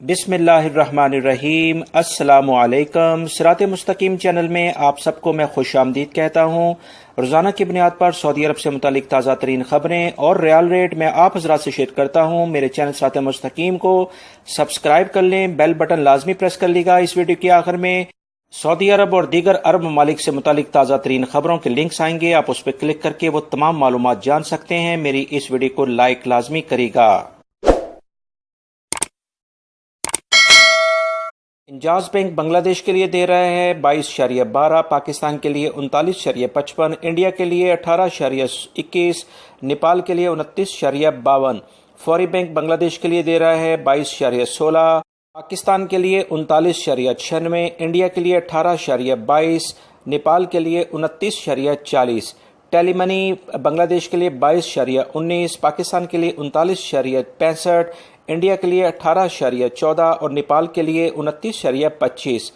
بسم اللہ الرحمن الرحیم۔ السلام علیکم۔ صراط مستقیم چینل میں آپ سب کو میں خوش آمدید کہتا ہوں۔ روزانہ کی بنیاد پر سعودی عرب سے متعلق تازہ ترین خبریں اور ریال ریٹ میں آپ حضرات سے شیئر کرتا ہوں۔ میرے چینل صراط مستقیم کو سبسکرائب کر لیں، بیل بٹن لازمی پریس کر لیجیے گا۔ اس ویڈیو کے آخر میں سعودی عرب اور دیگر عرب ممالک سے متعلق تازہ ترین خبروں کے لنکس آئیں گے، آپ اس پہ کلک کر کے وہ تمام معلومات جان سکتے ہیں۔ میری اس ویڈیو کو لائک لازمی کرے گا۔ انجاز بینک بنگلہ دیش کے لیے دے رہا ہے 22.12، پاکستان کے لیے 39.55، انڈیا کے لیے 18.21، نیپال کے لیے 29.52۔ فوری بینک بنگلہ دیش کے لیے دے رہا ہے 22.16، پاکستان کے لیے 39.96، انڈیا کے لیے 18.22، نیپال کے لیے 29.40۔ ٹیلی منی بنگلہ دیش کے لیے 22.19، پاکستان کے لیے 39.65، انڈیا کے لیے 18.14 اور نیپال کے لیے 29.25۔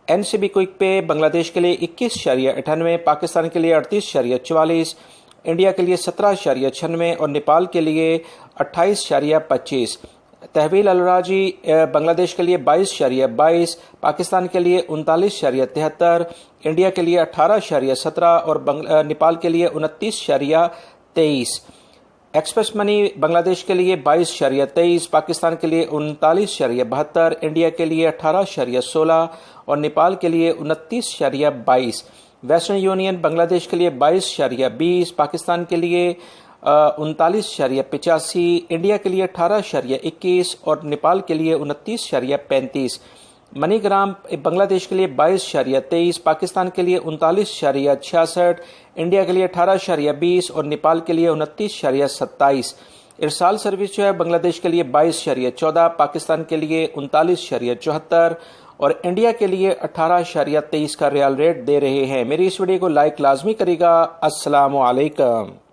این سی بی کوئک پے بنگلہ دیش کے لیے 21.98، پاکستان کے لیے 38.44، انڈیا کے لیے 17.96 اور نیپال کے لیے 28.25۔ تحویل الراجی بنگلہ دیش کے لیے 22.22، پاکستان کے لیے 39.73، انڈیا کے لیے 18.17 اور نیپال کے لیے 29.23۔ ایکسپریس منی بنگلہ دیش کے لیے 22.23، پاکستان کے لیے 39.72، انڈیا کے لیے 18.16 اور نیپال کے لیے 29.22۔ ویسٹرن یونین بنگلہ دیش کے لیے 22.20، پاکستان کے لیے 39.85، انڈیا کے لیے 18.21 اور نیپال کے لیے 29.35۔ منی گرام بنگلہ دیش کے لیے 22.23، پاکستان کے لیے 39.66، انڈیا کے لیے 18.20 اور نیپال کے لیے 29.27۔ ارسال سروس جو ہے بنگلہ دیش کے لیے 22.14، پاکستان کے لیے 39.74 اور انڈیا کے لیے 18.23 کا ریال ریٹ دے رہے ہیں۔ میری اس ویڈیو کو لائک لازمی کرے گا۔ السلام علیکم۔